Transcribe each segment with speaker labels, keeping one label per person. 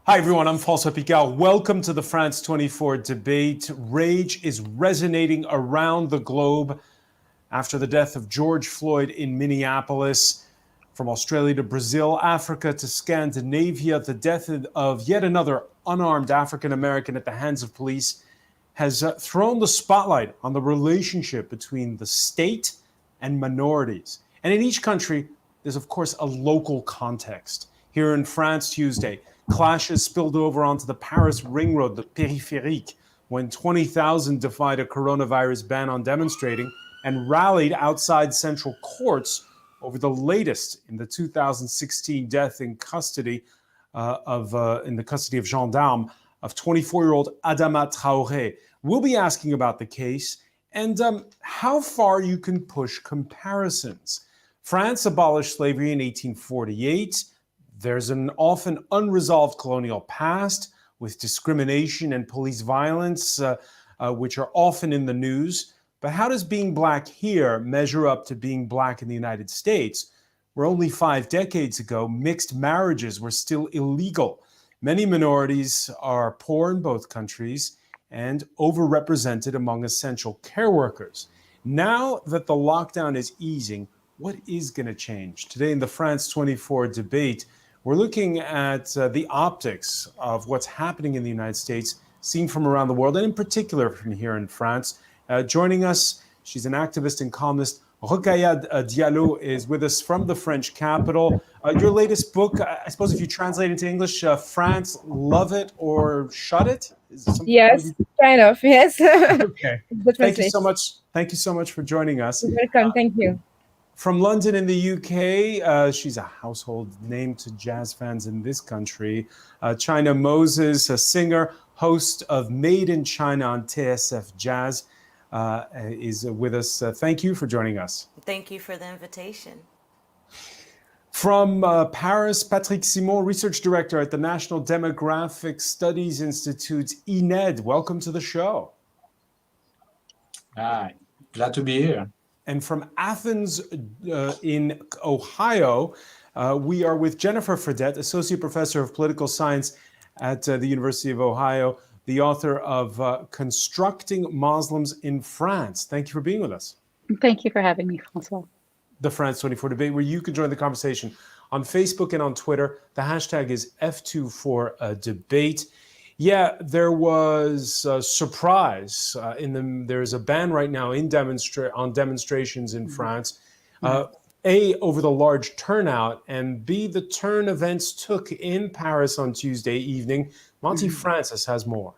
Speaker 1: Hi everyone, I'm François Picard. Welcome to the France 24 debate. Rage is resonating around the globe after the death of George Floyd in Minneapolis. From Australia to Brazil, Africa to Scandinavia, the death of yet another unarmed African American at the hands of police has thrown the spotlight on the relationship between the state and minorities. And in each country, there's of course a local context. Here in France Tuesday, clashes spilled over onto the Paris ring road, the périphérique, when 20,000 defied a coronavirus ban on demonstrating and rallied outside central courts over the latest in the 2016 death in custody in the custody of gendarmes of 24-year-old Adama Traore. We'll be asking about the case and how far you can push comparisons. France abolished slavery in 1848. There's an often unresolved colonial past with discrimination and police violence, which are often in the news. But how does being black here measure up to being black in the United States, where only 5 decades ago, mixed marriages were still illegal? Many minorities are poor in both countries and overrepresented among essential care workers. Now that the lockdown is easing, what is going to change? Today in the France 24 debate, we're looking at the optics of what's happening in the United States, seen from around the world, and in particular from here in France. Joining us, she's an activist and columnist. Rokhaya Diallo is with us from the French capital. Your latest book, I suppose if you translate into English, France, Love It or Shut It?
Speaker 2: Yes, kind of, yes.
Speaker 1: Okay. Thank you so much. Thank you so much for joining us.
Speaker 2: You're welcome, thank you.
Speaker 1: From London in the UK, she's a household name to jazz fans in this country. China Moses, a singer, host of Made in China on TSF Jazz, is with us. Thank you for joining us.
Speaker 3: Thank you for the invitation.
Speaker 1: From Paris, Patrick Simon, research director at the National Demographic Studies Institute, INED. Welcome to the show.
Speaker 4: Hi, glad to be here.
Speaker 1: And from Athens in Ohio, we are with Jennifer Fredette, Associate Professor of Political Science at the University of Ohio, the author of Constructing Muslims in France. Thank you for being with us.
Speaker 5: Thank you for having me, François.
Speaker 1: The France 24 debate, where you can join the conversation on Facebook and on Twitter. The hashtag is F24debate. Yeah, there was a surprise. There's a ban right now on demonstrations in France. A, over the large turnout, and B, the turn events took in Paris on Tuesday evening. Monty Francis has more.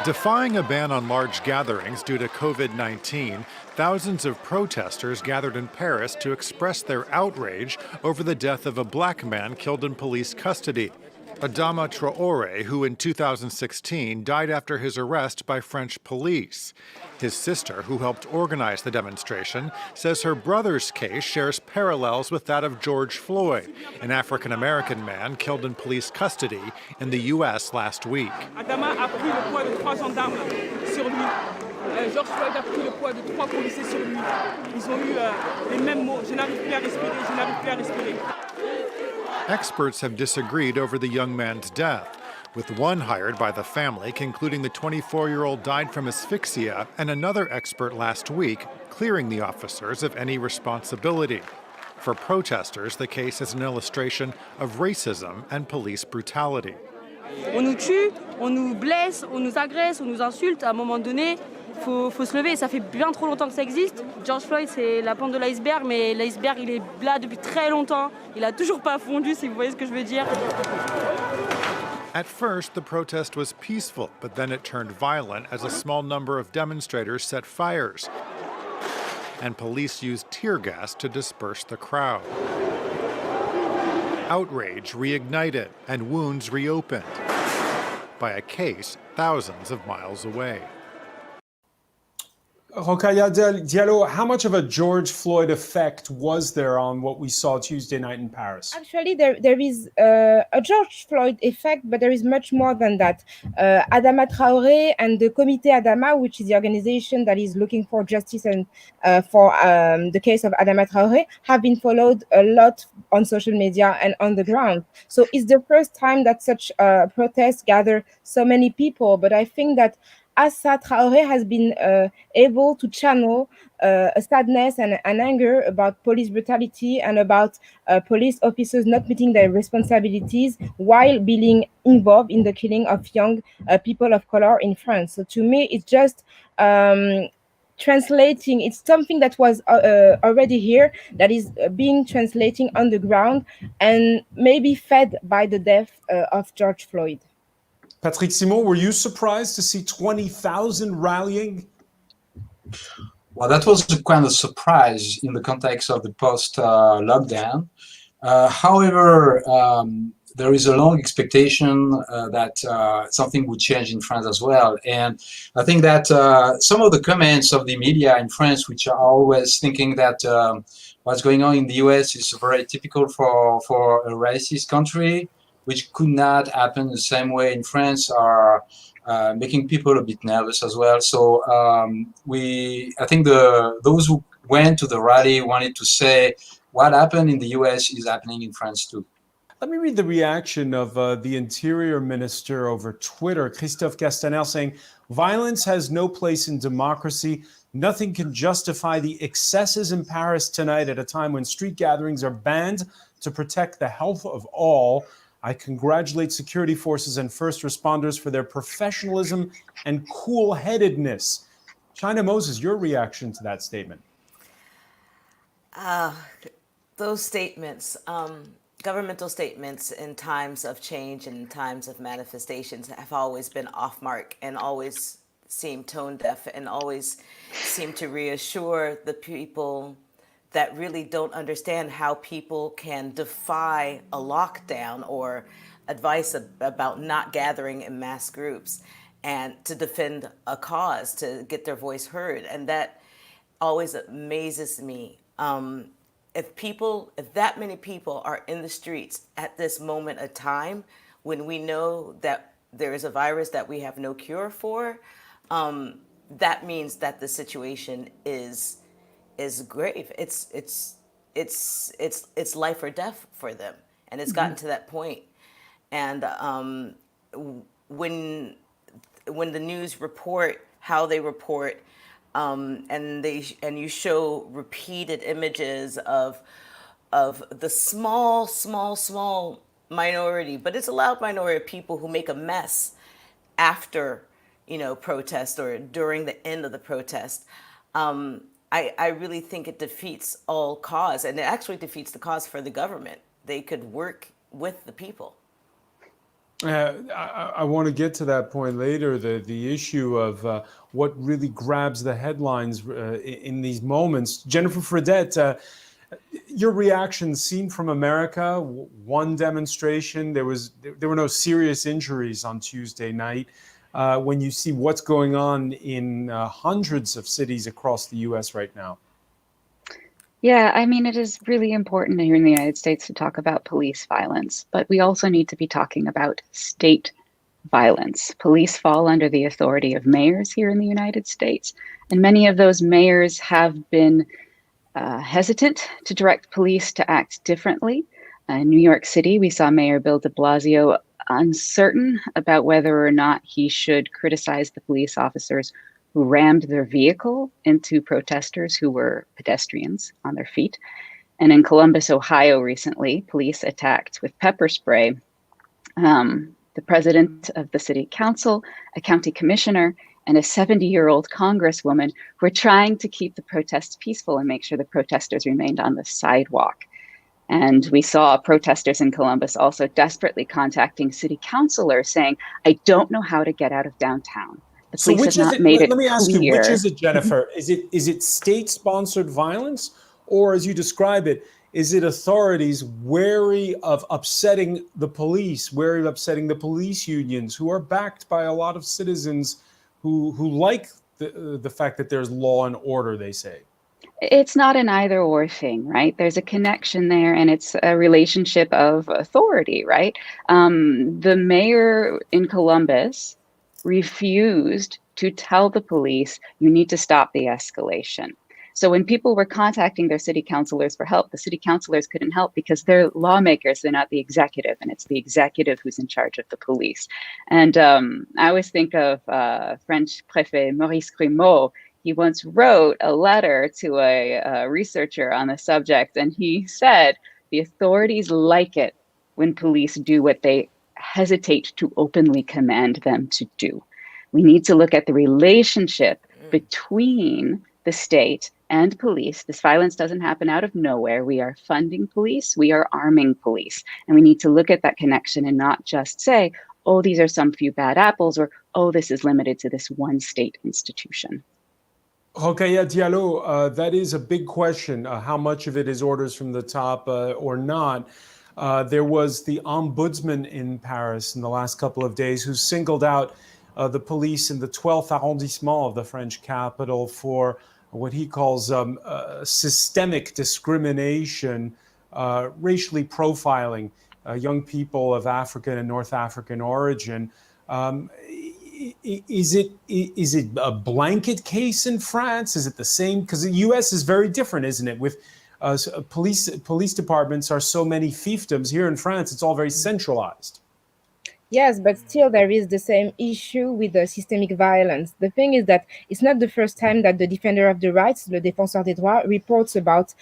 Speaker 6: Defying a ban on large gatherings due to COVID-19, thousands of protesters gathered in Paris to express their outrage over the death of a black man killed in police custody. Adama Traore, who in 2016 died after his arrest by French police. His sister, who helped organize the demonstration, says her brother's case shares parallels with that of George Floyd, an African-American man killed in police custody in the U.S. last week.
Speaker 7: Adama a pris le poids de 3 gendarmes sur lui. George Floyd a pris le poids de 3 policiers sur lui. Ils ont eu les mêmes mots. Je n'arrive plus à respirer, je n'arrive plus à respirer.
Speaker 6: Experts have disagreed over the young man's death, with one hired by the family concluding the 24-year-old died from asphyxia and another expert last week clearing the officers of any responsibility. For protesters, the case is an illustration of racism and police brutality.
Speaker 7: On nous tue, on nous blesse, on nous agresse, on nous insulte. À un moment donné, faut se lever. Ça fait bien trop longtemps que ça existe. George Floyd, c'est la pointe de l'iceberg, mais l'iceberg, il est là depuis très longtemps. Il a toujours pas fondu, si vous voyez ce que je veux dire.
Speaker 6: At first, the protest was peaceful, but then it turned violent as a small number of demonstrators set fires, and police used tear gas to disperse the crowd. Outrage reignited and wounds reopened by a case thousands of miles away.
Speaker 1: Rokhaya Diallo, how much of a George Floyd effect was there on what we saw Tuesday night in Paris?
Speaker 2: Actually, there is a George Floyd effect, but there is much more than that. Adama Traore and the Comité Adama, which is the organization that is looking for justice and for the case of Adama Traore, have been followed a lot on social media and on the ground. So it's the first time that such protests gather so many people. But I think that Assa Traore has been able to channel a sadness and an anger about police brutality and about police officers not meeting their responsibilities while being involved in the killing of young people of color in France. So to me, it's just translating. It's something that was already here that is being translating on the ground and maybe fed by the death of George Floyd.
Speaker 1: Patrick Simon, were you surprised to see 20,000 rallying?
Speaker 4: Well, that was a kind of surprise in the context of the post-lockdown. However, there is a long expectation that something would change in France as well. And I think that some of the comments of the media in France, which are always thinking that what's going on in the US is very typical for a racist country, which could not happen the same way in France, are making people a bit nervous as well. So I think those who went to the rally wanted to say what happened in the US is happening in France too.
Speaker 1: Let me read the reaction of the Interior Minister over Twitter, Christophe Castaner, saying, "Violence has no place in democracy. Nothing can justify the excesses in Paris tonight at a time when street gatherings are banned to protect the health of all. I congratulate security forces and first responders for their professionalism and cool-headedness." China Moses, your reaction to that statement?
Speaker 3: Those statements, governmental statements in times of change and in times of manifestations have always been off mark and always seem tone deaf and always seem to reassure the people that really don't understand how people can defy a lockdown or advice about not gathering in mass groups and to defend a cause, to get their voice heard. And that always amazes me. If that many people are in the streets at this moment of time, when we know that there is a virus that we have no cure for, that means that the situation is grave. It's life or death for them, and it's gotten to that point. And when the news report how they report, and you show repeated images of the small minority, but it's a loud minority of people who make a mess after protest or during the end of the protest. I really think it defeats all cause, and it actually defeats the cause for the government. They could work with the people.
Speaker 1: I want to get to that point later, the issue of what really grabs the headlines in these moments. Jennifer Fredette, your reaction seen from America, one demonstration, there were no serious injuries on Tuesday night. When you see what's going on in hundreds of cities across the US right now?
Speaker 5: Yeah, I mean, it is really important here in the United States to talk about police violence, but we also need to be talking about state violence. Police fall under the authority of mayors here in the United States, and many of those mayors have been hesitant to direct police to act differently. In New York City, we saw Mayor Bill de Blasio uncertain about whether or not he should criticize the police officers who rammed their vehicle into protesters who were pedestrians on their feet. And in Columbus, Ohio, recently, police attacked with pepper spray the president of the city council, a county commissioner, and a 70-year-old congresswoman who were trying to keep the protests peaceful and make sure the protesters remained on the sidewalk. And we saw protesters in Columbus also desperately contacting city councilors saying, "I don't know how to get out of downtown." The
Speaker 1: So
Speaker 5: police
Speaker 1: which
Speaker 5: have
Speaker 1: is
Speaker 5: not
Speaker 1: it?
Speaker 5: made it
Speaker 1: Let me ask you,
Speaker 5: clear.
Speaker 1: which is it, Jennifer? Is it state-sponsored violence, or as you describe it, is it authorities wary of upsetting the police, wary of upsetting the police unions, who are backed by a lot of citizens who like the fact that there's law and order, they say.
Speaker 5: It's not an either or thing, right? There's a connection there, and it's a relationship of authority, right? The mayor in Columbus refused to tell the police, you need to stop the escalation. So when people were contacting their city councilors for help, the city councilors couldn't help because they're lawmakers, they're not the executive, and it's the executive who's in charge of the police. And I always think of French Préfet Maurice Grimaud. He once wrote a letter to a researcher on the subject, and he said, the authorities like it when police do what they hesitate to openly command them to do. We need to look at the relationship between the state and police. This violence doesn't happen out of nowhere. We are funding police, we are arming police, and we need to look at that connection and not just say, oh, these are some few bad apples, or oh, this is limited to this one state institution.
Speaker 1: Rokhaya Diallo, that is a big question. How much of it is orders from the top or not? There was the ombudsman in Paris in the last couple of days who singled out the police in the 12th arrondissement of the French capital for what he calls systemic discrimination, racially profiling young people of African and North African origin. Is it a blanket case in France? Is it the same? Because the U.S. is very different, isn't it? With police departments are so many fiefdoms. Here in France, it's all very centralized.
Speaker 2: Yes, but still there is the same issue with the systemic violence. The thing is that it's not the first time that the defender of the rights, le défenseur des droits, reports about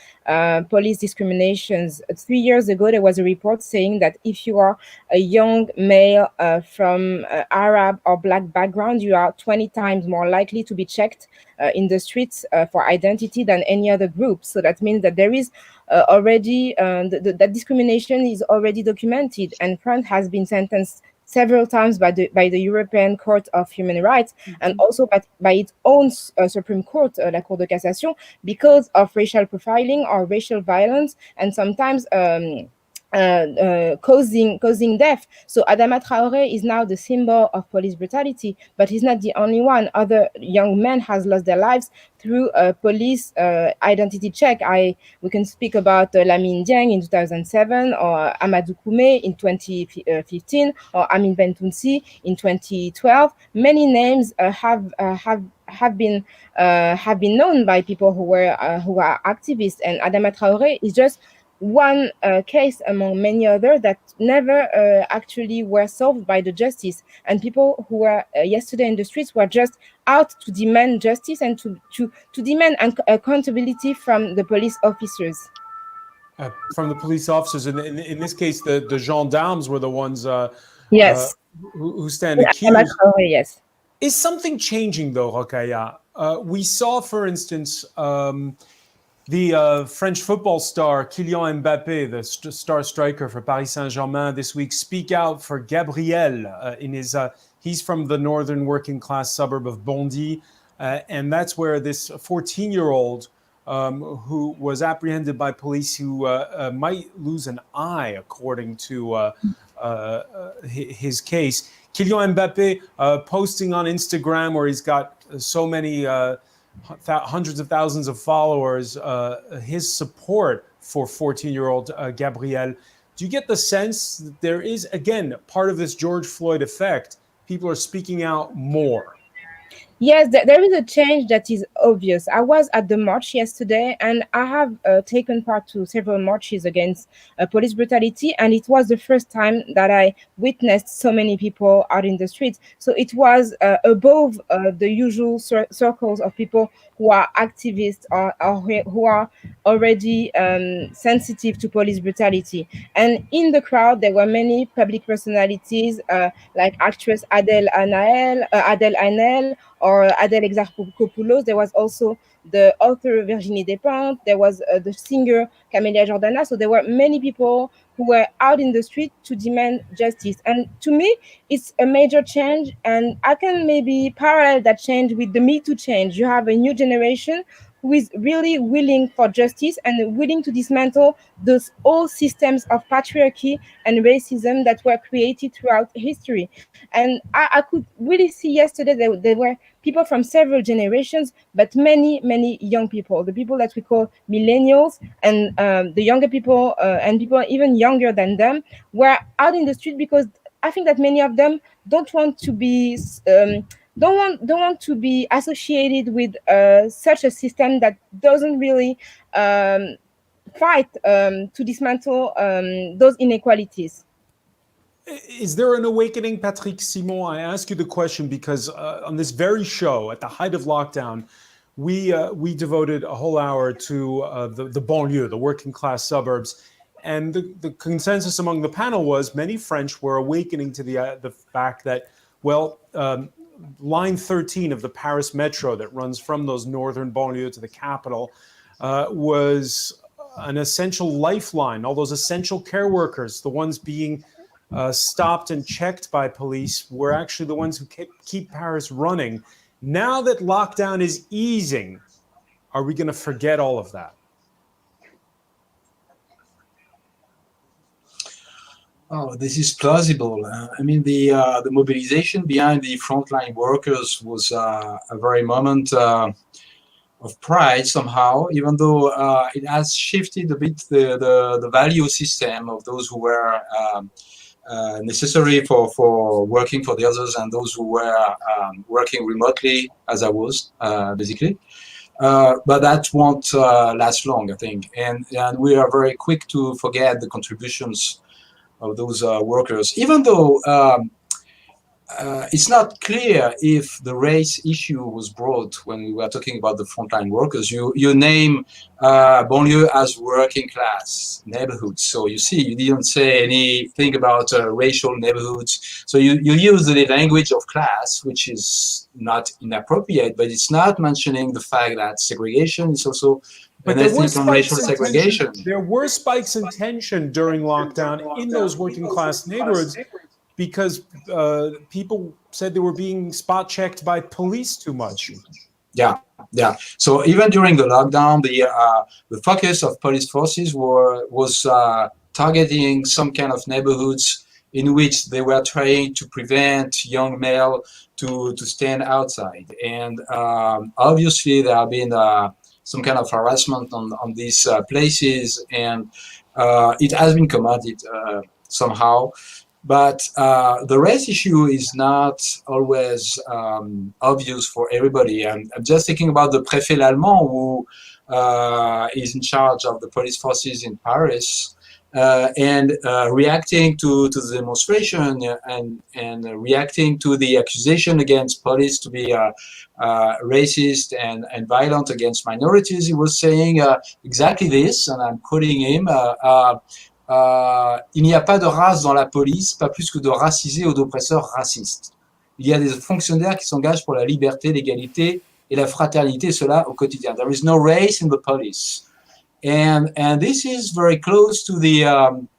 Speaker 2: police discriminations. 3 years ago, there was a report saying that if you are a young male from Arab or Black background, you are 20 times more likely to be checked in the streets for identity than any other group. So that means that there is already, that discrimination is already documented, and France has been sentenced several times by the European Court of Human Rights, and also by its own Supreme Court, la Cour de Cassation, because of racial profiling or racial violence, and sometimes causing death. So Adama Traore is now the symbol of police brutality, but he's not the only one. Other young men has lost their lives through a police identity check. We can speak about Lamine Dieng in 2007, or Amadou Koumé in 2015, or Amin Bentounsi in 2012. Many names have been known by people who are activists, and Adama Traore is just one case among many others that never actually were solved by the justice. And people who were yesterday in the streets were just out to demand justice and to demand accountability from the police officers.
Speaker 1: From the police officers, in this case, the gendarmes were the ones
Speaker 2: yes.
Speaker 1: Who stand accused.
Speaker 2: Yes.
Speaker 1: Is something changing though, Rokhaya? We saw, for instance, the French football star Kylian Mbappé, the star striker for Paris Saint-Germain, this week speak out for Gabriel in his. He's from the northern working class suburb of Bondy, and that's where this 14-year-old who was apprehended by police, who might lose an eye, according to his case. Kylian Mbappé posting on Instagram, where he's got so many. Hundreds of thousands of followers, his support for 14-year-old Gabriel. Do you get the sense that there is, again, part of this George Floyd effect? People are speaking out more.
Speaker 2: Yes, there is a change that is obvious. I was at the march yesterday, and I have taken part to several marches against police brutality, and it was the first time that I witnessed so many people out in the streets. So it was above the usual circles of people who are activists or who are already sensitive to police brutality. And in the crowd, there were many public personalities like actress Adèle Haenel, or Adèle Exarchopoulos. There was also the author Virginie Despentes. There was the singer Camélia Jordana. So there were many people who were out in the street to demand justice. And to me, it's a major change. And I can maybe parallel that change with the Me Too change. You have a new generation who is really willing for justice and willing to dismantle those old systems of patriarchy and racism that were created throughout history. And I could really see yesterday that there were people from several generations, but many young people, the people that we call millennials, and the younger people and people even younger than them, were out in the street because I think that many of them don't want to be don't want to be associated with such a system that doesn't really um, fight to dismantle those inequalities.
Speaker 1: Is there an awakening, Patrick Simon? I ask you the question because on this very show, at the height of lockdown, we devoted a whole hour to the banlieue, the working class suburbs, and the consensus among the panel was many French were awakening to the fact that, well, line 13 of the Paris metro that runs from those northern banlieues to the capital was an essential lifeline. All those essential care workers, the ones being stopped and checked by police, were actually the ones who keep Paris running. Now that lockdown is easing, are we going to forget all of that?
Speaker 4: Oh, this is plausible. I mean, the mobilization behind the frontline workers was a very moment of pride somehow, even though it has shifted a bit the value system of those who were necessary for working for the others and those who were working remotely, as I was basically. But that won't last long, I think. And we are very quick to forget the contributions of those workers, even though it's not clear if the race issue was brought when we were talking about the frontline workers. You name banlieue as working class neighborhoods. So you see, you didn't say anything about racial neighborhoods. So you use the language of class, which is not inappropriate, but it's not mentioning the fact that segregation is also
Speaker 1: But
Speaker 4: an ethnic and racial segregation.
Speaker 1: There were spikes in tension during lockdown in those working class neighborhoods because people said they were being spot checked by police too much.
Speaker 4: Yeah. So even during the lockdown, the focus of police forces was targeting some kind of neighborhoods in which they were trying to prevent young male to stand outside. And obviously there have been some kind of harassment on these places, and it has been combated somehow. But the race issue is not always obvious for everybody. I'm just thinking about the Préfet Lallemand, who is in charge of the police forces in Paris, and reacting to the demonstration and reacting to the accusation against police to be racist and violent against minorities. He was saying exactly this, and I'm quoting him. Il n'y a pas de race dans la police, pas plus que de racisés ou d'oppresseurs racistes. Il y a des fonctionnaires qui s'engagent pour la liberté, l'égalité et la fraternité, cela au quotidien. There is no race in the police. And this is very close to the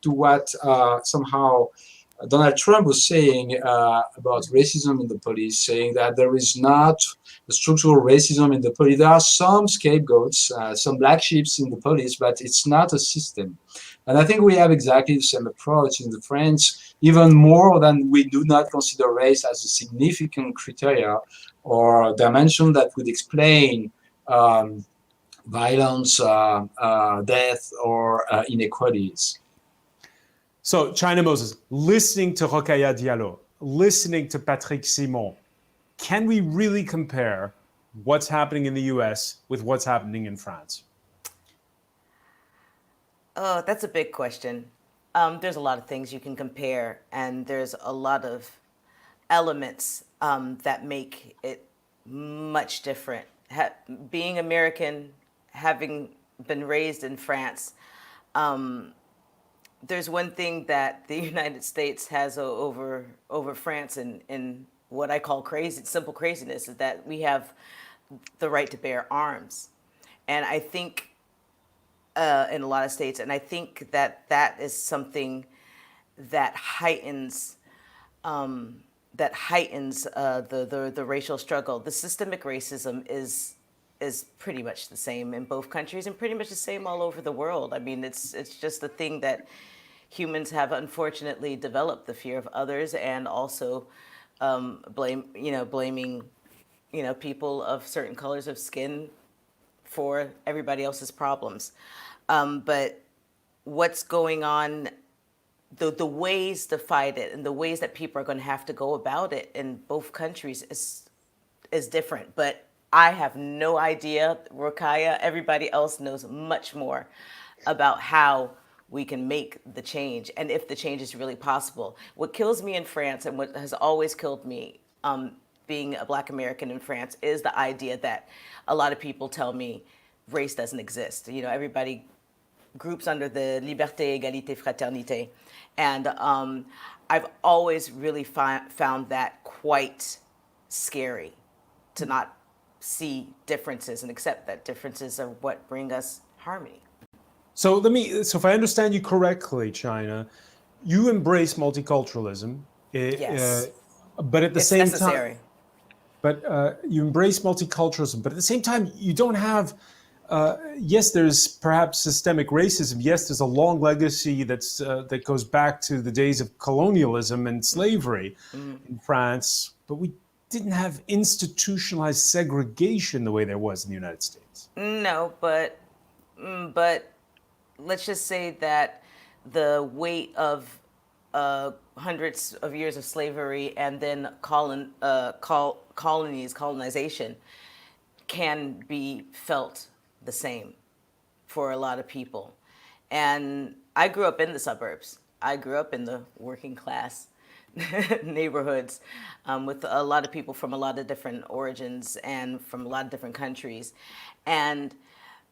Speaker 4: to what somehow Donald Trump was saying about racism in the police, saying that there is not the structural racism in the police. There are some scapegoats, some black sheep in the police, but it's not a system. And I think we have exactly the same approach in the French, even more than we do not consider race as a significant criteria or dimension that would explain violence, death, or inequalities.
Speaker 1: So, China Moses, listening to Rokhaya Diallo, listening to Patrick Simon, can we really compare what's happening in the US with what's happening in France?
Speaker 3: Oh, that's a big question. There's a lot of things you can compare, and there's a lot of elements that make it much different. Being American, having been raised in France, there's one thing that the United States has over France in what I call simple craziness, is that we have the right to bear arms. And I think in a lot of states, and I think that is something that heightens the racial struggle. The systemic racism is pretty much the same in both countries and pretty much the same all over the world. I mean, it's just the thing that humans have unfortunately developed, the fear of others, and also blaming people of certain colors of skin for everybody else's problems. But what's going on, the ways to fight it and the ways that people are going to have to go about it in both countries is different. But I have no idea, Rokaya, everybody else knows much more about how we can make the change and if the change is really possible. What kills me in France and what has always killed me being a Black American in France is the idea that a lot of people tell me race doesn't exist. Everybody groups under the liberté, égalité, fraternité. And I've always really found that quite scary, to not see differences and accept that differences are what bring us harmony.
Speaker 1: So if I understand you correctly, China, you embrace multiculturalism.
Speaker 3: Yes.
Speaker 1: But at the
Speaker 3: It's
Speaker 1: same
Speaker 3: necessary.
Speaker 1: time, you embrace multiculturalism, but at the same time, you don't have, yes, there's perhaps systemic racism. Yes, there's a long legacy that goes back to the days of colonialism and slavery in France, but we didn't have institutionalized segregation the way there was in the United States.
Speaker 3: No, but let's just say that the weight of hundreds of years of slavery and then colonization can be felt the same for a lot of people. And I grew up in the suburbs. I grew up in the working class neighborhoods with a lot of people from a lot of different origins and from a lot of different countries. And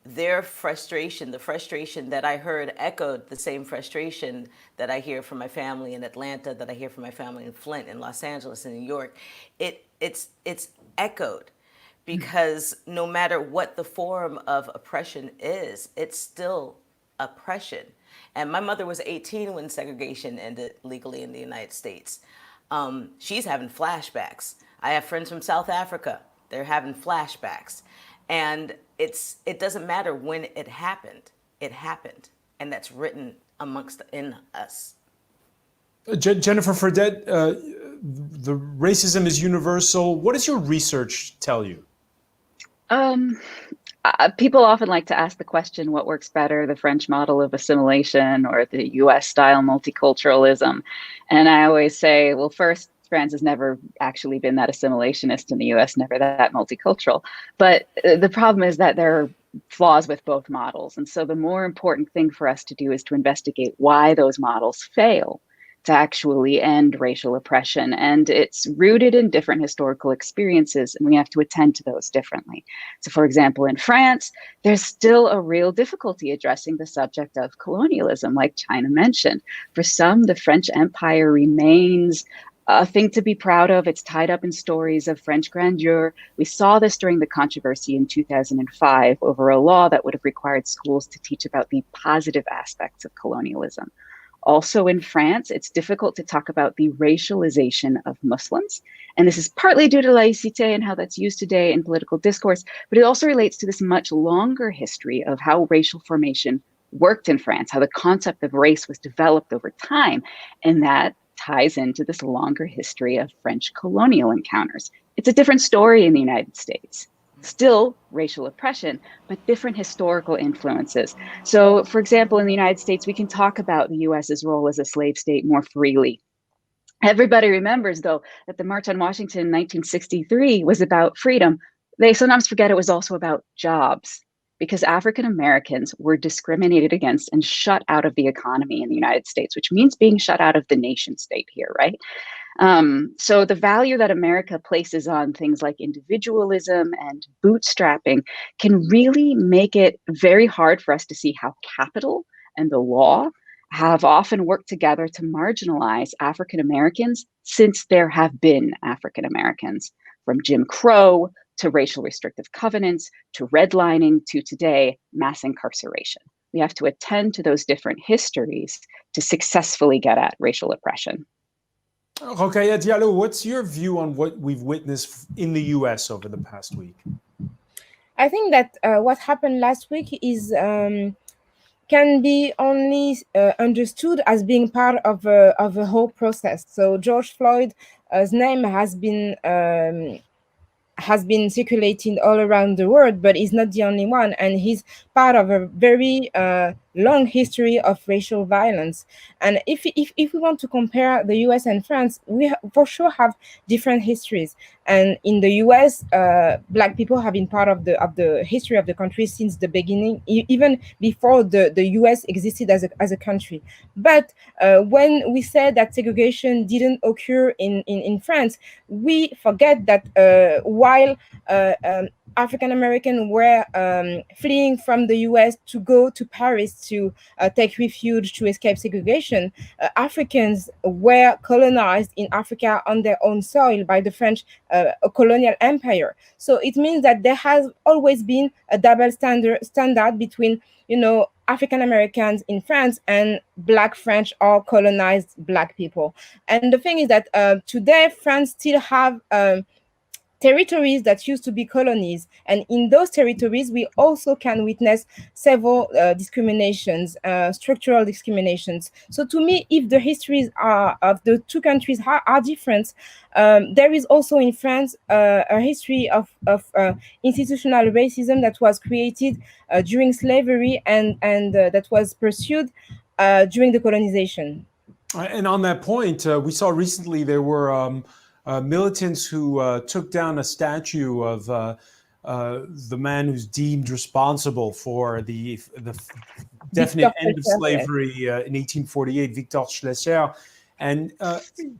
Speaker 3: their frustration, the frustration that I heard echoed the same frustration that I hear from my family in Atlanta, that I hear from my family in Flint, in Los Angeles, in New York. It's echoed because no matter what the form of oppression is, it's still oppression. And my mother was 18 when segregation ended legally in the United States. She's having flashbacks. I have friends from South Africa. They're having flashbacks. And it doesn't matter when it happened. It happened. And that's written in us.
Speaker 1: Jennifer Fredette, the racism is universal. What does your research tell you?
Speaker 5: People often like to ask the question, what works better, the French model of assimilation or the US style multiculturalism? And I always say, well, first, France has never actually been that assimilationist, and the US never that multicultural. But the problem is that there are flaws with both models. And so the more important thing for us to do is to investigate why those models fail to actually end racial oppression. And it's rooted in different historical experiences, and we have to attend to those differently. So for example, in France, there's still a real difficulty addressing the subject of colonialism, like China mentioned. For some, the French Empire remains a thing to be proud of. It's tied up in stories of French grandeur. We saw this during the controversy in 2005 over a law that would have required schools to teach about the positive aspects of colonialism. Also in France, it's difficult to talk about the racialization of Muslims. And this is partly due to laïcité and how that's used today in political discourse, but it also relates to this much longer history of how racial formation worked in France, how the concept of race was developed over time. And that ties into this longer history of French colonial encounters. It's a different story in the United States. Still racial oppression, but different historical influences. So, for example, in the United States, we can talk about the US's role as a slave state more freely. Everybody remembers, though, that the March on Washington in 1963 was about freedom. They sometimes forget it was also about jobs, because African Americans were discriminated against and shut out of the economy in the United States, which means being shut out of the nation state here, right? So the value that America places on things like individualism and bootstrapping can really make it very hard for us to see how capital and the law have often worked together to marginalize African Americans since there have been African Americans, from Jim Crow to racial restrictive covenants, to redlining, to today, mass incarceration. We have to attend to those different histories to successfully get at racial oppression.
Speaker 1: Rokaya Diallo, what's your view on what we've witnessed in the US over the past week?
Speaker 2: I think that what happened last week is can be only understood as being part of a whole process. So George Floyd's name has been circulating all around the world, but he's not the only one, and he's part of a very long history of racial violence. And if we want to compare the US and France, we for sure have different histories. And in the US, Black people have been part of the history of the country since the beginning, even before the US existed as a country. But when we said that segregation didn't occur in France, we forget that while African Americans were fleeing from the US to go to Paris to take refuge to escape segregation, Africans were colonized in Africa on their own soil by the French colonial empire. So it means that there has always been a double standard between, African Americans in France and Black French or colonized Black people. And the thing is that today France still have territories that used to be colonies, and in those territories we also can witness several discriminations, structural discriminations. So to me, if the histories of the two countries are different, there is also in France a history of institutional racism that was created during slavery and that was pursued during the colonization.
Speaker 1: And on that point, we saw recently there were militants who took down a statue of the man who's deemed responsible for the definite end of slavery in 1848, Victor Schleicher. And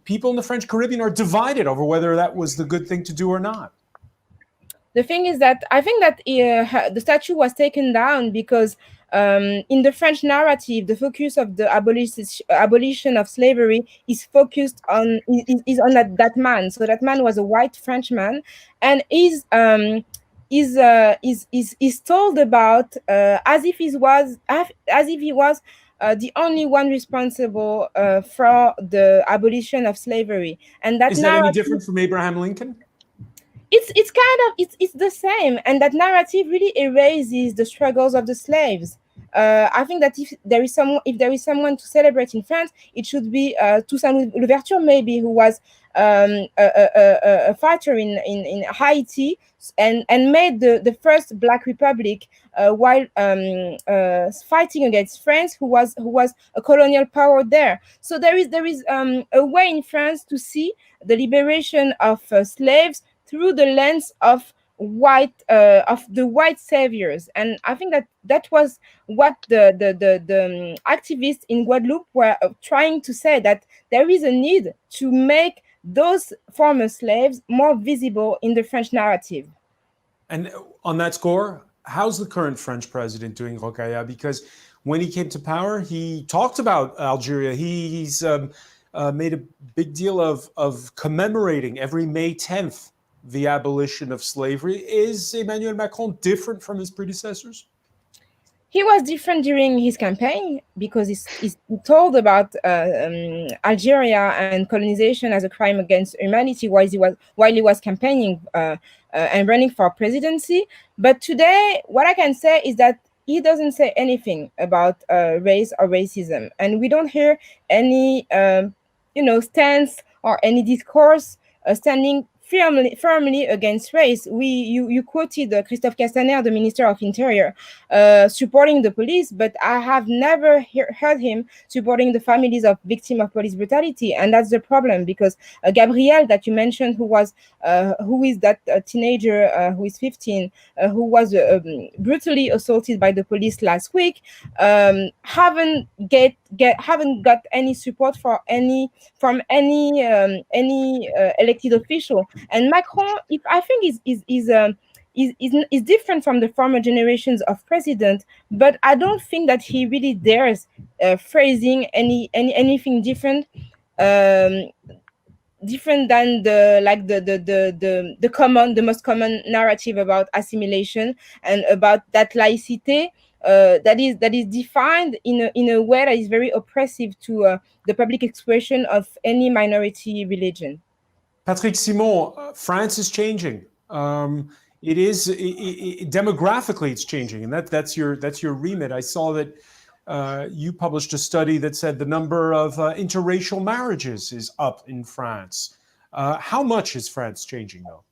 Speaker 1: people in the French Caribbean are divided over whether that was the good thing to do or not.
Speaker 2: The thing is that I think that the statue was taken down because in the French narrative, the focus of the abolition of slavery is focused on that man. So that man was a white Frenchman, and is told about as if he was the only one responsible for the abolition of slavery. And that
Speaker 1: is that any different from Abraham Lincoln?
Speaker 2: It's kind of it's the same, and that narrative really erases the struggles of the slaves. I think that if there is someone to celebrate in France, it should be Toussaint Louverture, maybe, who was a fighter in Haiti and made the first Black Republic while fighting against France, who was a colonial power there. So there is a way in France to see the liberation of slaves through the lens of the white saviors. And I think that was what the activists in Guadeloupe were trying to say, that there is a need to make those former slaves more visible in the French narrative.
Speaker 1: And on that score, how's the current French president doing, Rokhaya? Because when he came to power, he talked about Algeria. He's made a big deal of commemorating every May 10th the abolition of slavery. Is Emmanuel Macron different from his predecessors?
Speaker 2: He was different during his campaign because he told about Algeria and colonization as a crime against humanity while he was campaigning and running for presidency. But today, what I can say is that he doesn't say anything about race or racism, and we don't hear any stance or any discourse standing firmly against race. You quoted Christophe Castaner, the Minister of Interior, supporting the police, but I have never heard him supporting the families of victims of police brutality, and that's the problem. Because Gabrielle, that you mentioned, who is that teenager who is 15, who was brutally assaulted by the police last week, haven't got any support from any elected official. And Macron, I think, is different from the former generations of president, but I don't think that he really dares phrasing anything different. Different than the most common narrative about assimilation and about that laïcité that is defined in a way that is very oppressive to the public expression of any minority religion.
Speaker 1: Patrick Simon, France is changing. It is demographically it's changing, and that's your remit. I saw that you published a study that said the number of interracial marriages is up in France. How much is France changing, though?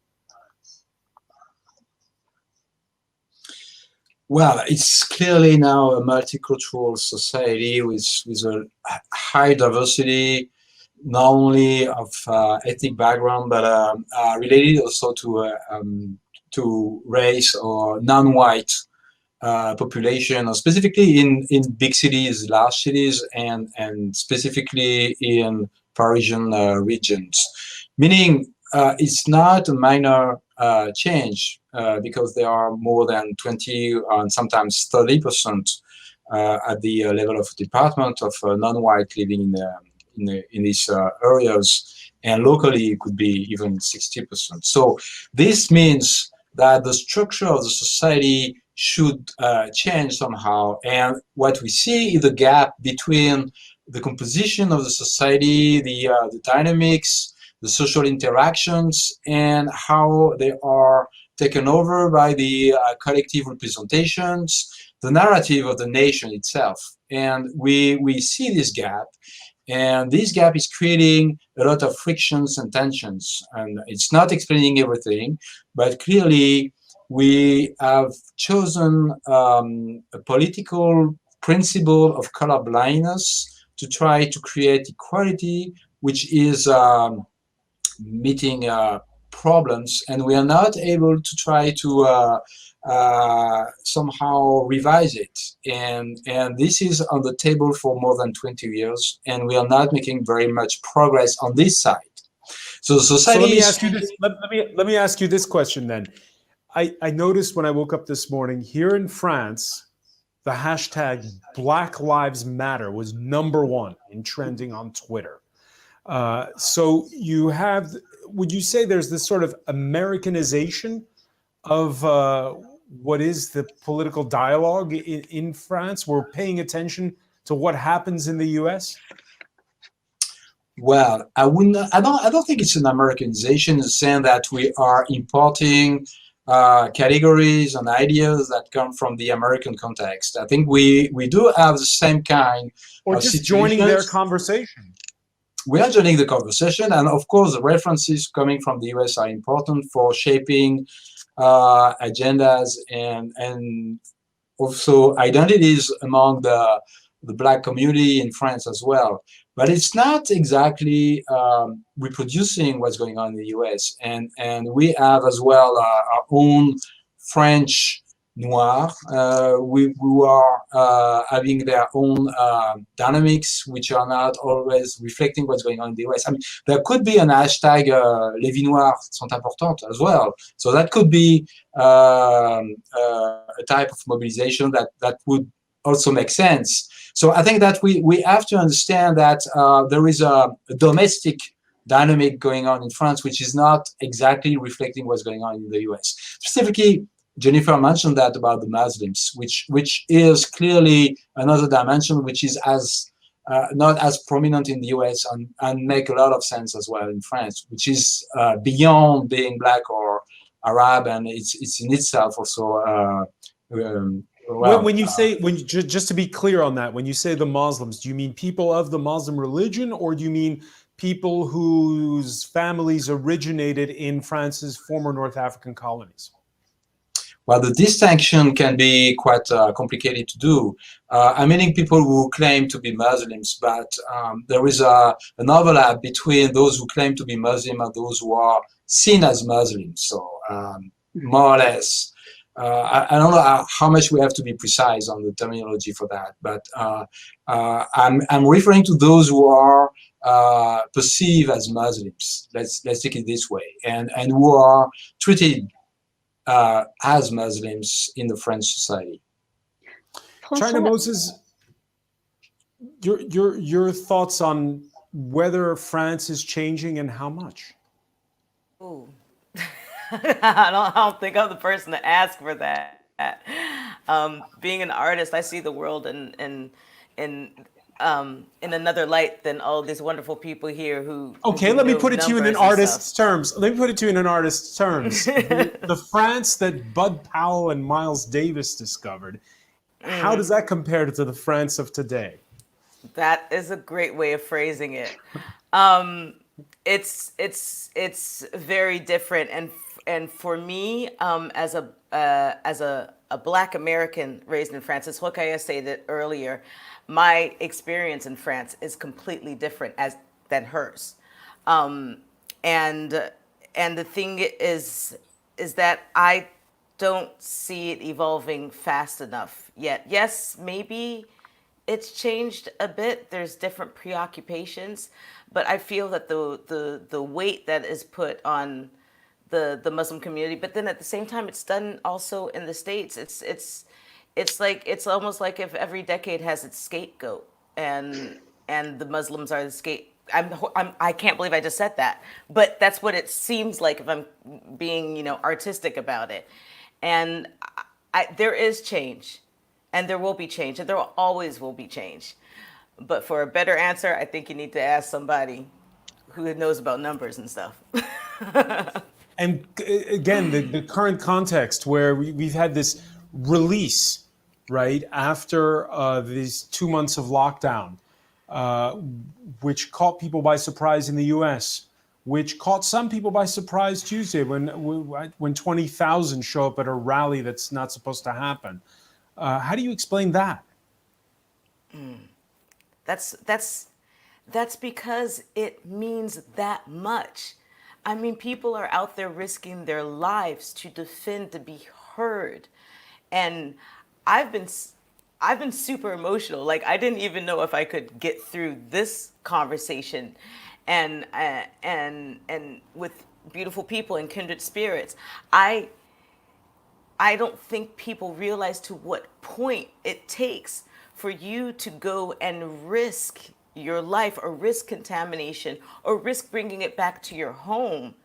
Speaker 4: Well, it's clearly now a multicultural society with a high diversity, not only of ethnic background, but related also to race or non-white population, or specifically in big cities, large cities, and specifically in Parisian regions. Meaning, it's not a minor change because there are more than 20 and sometimes 30% at the level of department of non-white living in these areas, and locally it could be even 60%. So this means that the structure of the society should change somehow, and what we see is the gap between the composition of the society, the dynamics, the social interactions, and how they are taken over by the collective representations, the narrative of the nation itself. And we see this gap, and this gap is creating a lot of frictions and tensions. And it's not explaining everything, but clearly we have chosen a political principle of color blindness to try to create equality, which is meeting problems, and we are not able to try to somehow revise it. And this is on the table for more than 20 years, and we are not making very much progress on this side. So society.
Speaker 1: So let me ask you this. Let me ask you this question then. I noticed when I woke up this morning here in France, the hashtag Black Lives Matter was #1 in trending on Twitter. So you have, would you say there's this sort of Americanization of what is the political dialogue in France? We're paying attention to what happens in the US?
Speaker 4: Well, I don't think it's an Americanization in the sense that we are importing categories and ideas that come from the American context. I think we do have the same kind
Speaker 1: or
Speaker 4: of
Speaker 1: just joining their
Speaker 4: situations.
Speaker 1: Conversation.
Speaker 4: We are joining the conversation, and of course the references coming from the US are important for shaping agendas and also identities among the Black community in France as well. But it's not exactly reproducing what's going on in the US. And we have as well our own French Noir, who are having their own dynamics, which are not always reflecting what's going on in the US. I mean, there could be an hashtag Les vies noires sont importantes as well. So that could be a type of mobilization that would also make sense. So I think that we have to understand that there is a domestic dynamic going on in France, which is not exactly reflecting what's going on in the US. Specifically, Jennifer mentioned that about the Muslims, which is clearly another dimension which is as not as prominent in the US and make a lot of sense as well in France, which is beyond being Black or Arab, and it's in itself also.
Speaker 1: Well, when you say, just to be clear on that, when you say the Muslims, do you mean people of the Muslim religion, or do you mean people whose families originated in France's former North African colonies?
Speaker 4: Well, the distinction can be quite complicated to do. I'm meaning people who claim to be Muslims, but there is an overlap between those who claim to be Muslim and those who are seen as Muslims. So more or less, I don't know how much we have to be precise on the terminology for that, but I'm referring to those who are perceived as Muslims. Let's take it this way, and who are treated as Muslims in the French society.
Speaker 1: China Moses, your thoughts on whether France is changing and how much?
Speaker 3: Ooh. I don't think I'm the person to ask for that. Being an artist, I see the world in in another light than all these wonderful people here who.
Speaker 1: Okay, let me put it to you in an artist's terms. Let me put it to you in an artist's terms. The France that Bud Powell and Miles Davis discovered, how does that compare to the France of today?
Speaker 3: That is a great way of phrasing it. It's very different, and for me, as a Black American raised in France, as Rokhaya stated earlier, my experience in France is completely different than hers, and the thing is that I don't see it evolving fast enough yet. Yes, maybe it's changed a bit. There's different preoccupations, but I feel that the weight that is put on the Muslim community, but then at the same time, it's done also in the States. It's almost like if every decade has its scapegoat, and the Muslims are the I can't believe I just said that, but that's what it seems like if I'm being artistic about it, and there is change. And there will be change, and there always will be change. But for a better answer, I think you need to ask somebody who knows about numbers and stuff.
Speaker 1: And again, the current context where we've had this release, right, after these 2 months of lockdown, which caught people by surprise in the US, which caught some people by surprise Tuesday when 20,000 show up at a rally that's not supposed to happen. How do you explain that?
Speaker 3: That's because it means that much. I mean, people are out there risking their lives to defend, to be heard, and I've been super emotional. Like, I didn't even know if I could get through this conversation, and with beautiful people and kindred spirits. I don't think people realize to what point it takes for you to go and risk your life, or risk contamination, or risk bringing it back to your home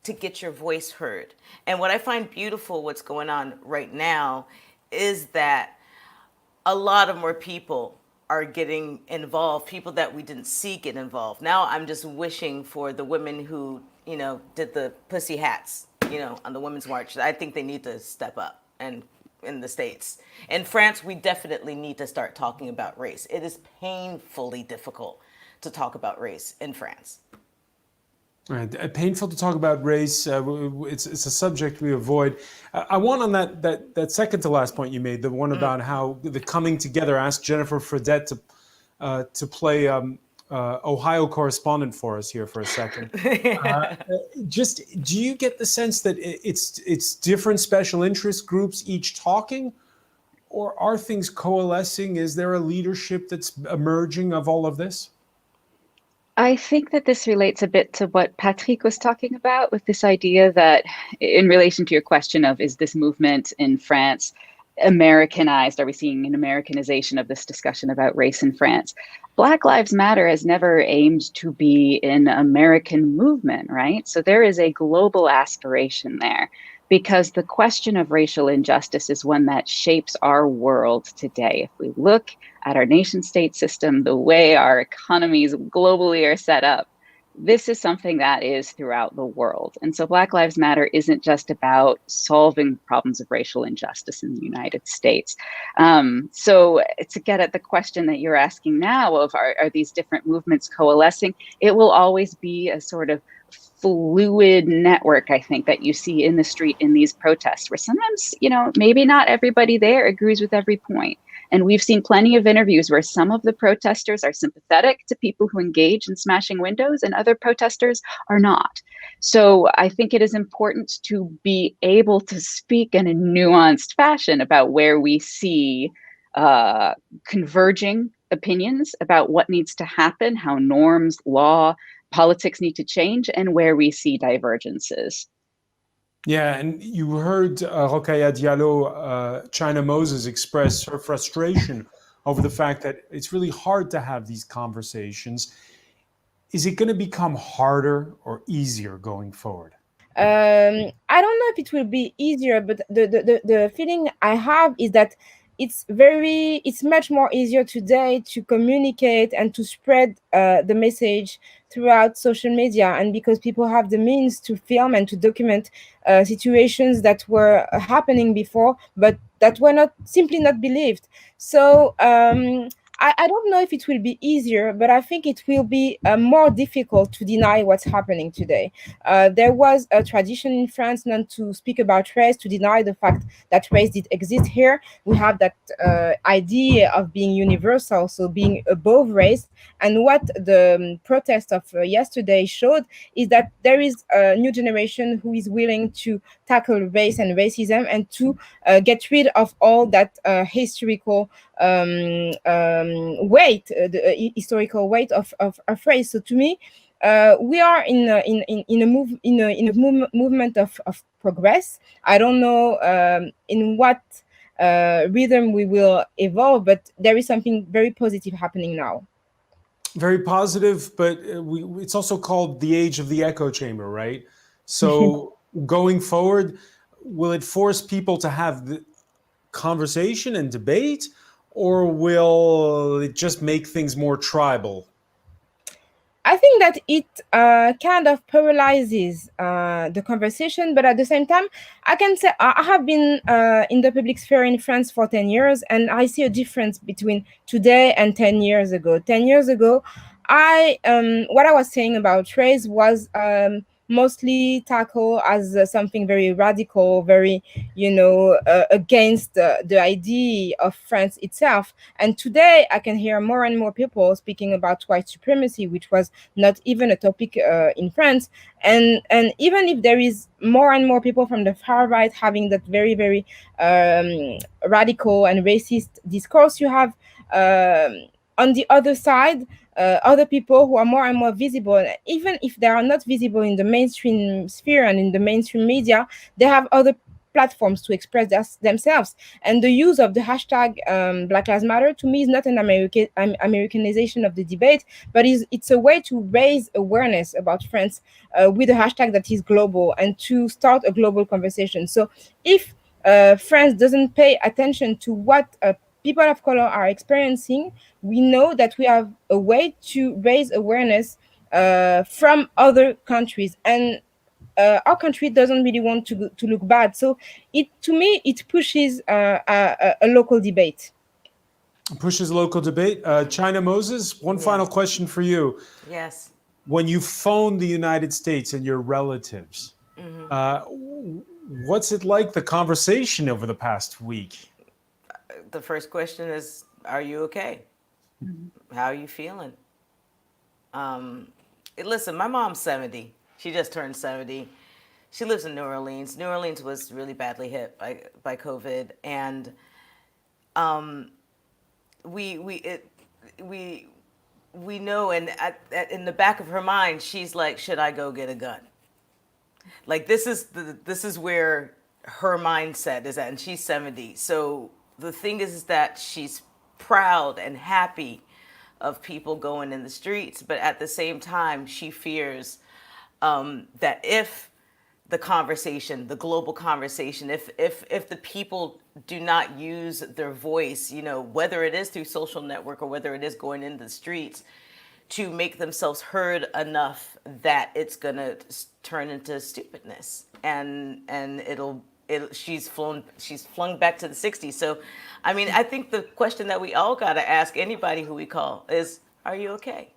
Speaker 3: to get your voice heard. And what I find beautiful, what's going on right now, is that a lot of more people are getting involved, people that we didn't see get involved. Now I'm just wishing for the women who, did the pussy hats, on the Women's March. I think they need to step up, and in the States. In France, we definitely need to start talking about race. It is painfully difficult to talk about race in France.
Speaker 1: Right. Painful to talk about race. It's a subject we avoid. I want on that second to last point you made, the one about how the coming together. Ask Jennifer Fredette to play Ohio correspondent for us here for a second. Just, do you get the sense that it's different special interest groups each talking, or are things coalescing? Is there a leadership that's emerging of all of this?
Speaker 5: I think that this relates a bit to what Patrick was talking about, with this idea that, in relation to your question of, is this movement in France Americanized? Are we seeing an Americanization of this discussion about race in France? Black Lives Matter has never aimed to be an American movement, right? So there is a global aspiration there, because the question of racial injustice is one that shapes our world today. If we look at our nation state system, the way our economies globally are set up, this is something that is throughout the world. And so Black Lives Matter isn't just about solving problems of racial injustice in the United States. So to get at the question that you're asking now of, are these different movements coalescing? It will always be a sort of fluid network, I think, that you see in the street in these protests, where sometimes, maybe not everybody there agrees with every point. And we've seen plenty of interviews where some of the protesters are sympathetic to people who engage in smashing windows, and other protesters are not. So I think it is important to be able to speak in a nuanced fashion about where we see converging opinions about what needs to happen, how norms, law, politics need to change, and where we see divergences.
Speaker 1: Yeah, and you heard Rokhaya Diallo, China Moses, express her frustration over the fact that it's really hard to have these conversations. Is it going to become harder or easier going forward?
Speaker 2: I don't know if it will be easier, but the feeling I have is that it's much more easier today to communicate and to spread the message throughout social media, and because people have the means to film and to document situations that were happening before but that were not simply not believed. So I don't know if it will be easier, but I think it will be more difficult to deny what's happening today. There was a tradition in France not to speak about race, to deny the fact that race did exist here. We have that idea of being universal, so being above race. And what the protest of yesterday showed is that there is a new generation who is willing to tackle race and racism and to get rid of all that historical weight, the historical weight of race. So to me, we are in a movement of progress. I don't know in what rhythm we will evolve, but there is something very positive happening now.
Speaker 1: Very positive, but it's also called the age of the echo chamber, right? So going forward, will it force people to have the conversation and debate, or will it just make things more tribal?
Speaker 2: I think that it kind of paralyzes the conversation, but at the same time, I can say I have been in the public sphere in France for 10 years, and I see a difference between today and 10 years ago. 10 years ago, what I was saying about race was mostly tackled as something very radical, very, against the idea of France itself. And today, I can hear more and more people speaking about white supremacy, which was not even a topic in France. And even if there is more and more people from the far right having that very, very radical and racist discourse, you have on the other side other people who are more and more visible. And even if they are not visible in the mainstream sphere and in the mainstream media, they have other platforms to express themselves. And the use of the hashtag Black Lives Matter, to me, is not an Americanization of the debate, but it's a way to raise awareness about France with a hashtag that is global and to start a global conversation. So if France doesn't pay attention to what people of color are experiencing, we know that we have a way to raise awareness from other countries. And our country doesn't really want to look bad. So to me, it pushes a local debate.
Speaker 1: Pushes local debate. China Moses, one final question for you.
Speaker 3: Yes.
Speaker 1: When you phone the United States and your relatives, what's it like, the conversation over the past week?
Speaker 3: The first question is, are you okay? How are you feeling? Listen, my mom's 70. She just turned 70. She lives in New Orleans. New Orleans was really badly hit by COVID, and we know, and in the back of her mind, she's like, should I go get a gun? Like this is where her mindset is at, and she's 70. So the thing is that she's proud and happy of people going in the streets, but at the same time, she fears that if the conversation, the global conversation, if the people do not use their voice, whether it is through social network or whether it is going into the streets, to make themselves heard enough, that it's gonna turn into stupidness, and she's flung back to the 60s. So, I mean, I think the question that we all gotta ask anybody who we call is, are you okay?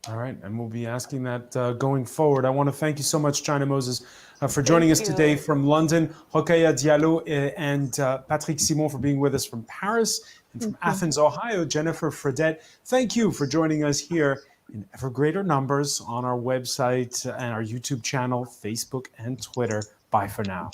Speaker 1: All right, and we'll be asking that going forward. I want to thank you so much, China Moses, for joining us today from London, Rokhaya Diallo and Patrick Simon for being with us from Paris, and from Athens, Ohio, Jennifer Fredette. Thank you for joining us here in ever greater numbers on our website and our YouTube channel, Facebook and Twitter. Bye for now.